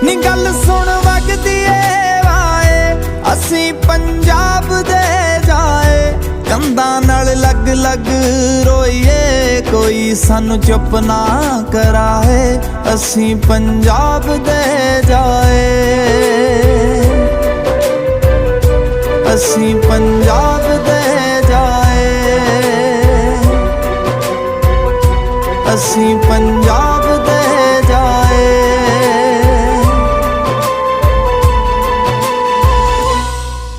ਨੀ ਗੱਲ ਸੁਣ ਵਗਦੀ ਏ ਵਾਏ, ਅਸੀਂ ਪੰਜਾਬ ਦੇ ਜਾਏ। ਕੰਧਾਂ ਨਾਲ ਲੱਗ ਲੱਗ ਰੋਈਏ, ਕੋਈ ਸਾਨੂੰ ਚੁੱਪ ਨਾ ਕਰਾਏ। ਅਸੀਂ ਪੰਜਾਬ ਦੇ ਜਾਏ, ਅਸੀਂ ਪੰਜਾਬ ਦੇ ਜਾਏ, ਅਸੀਂ ਪੰਜਾਬ ਦੇ ਜਾਏ।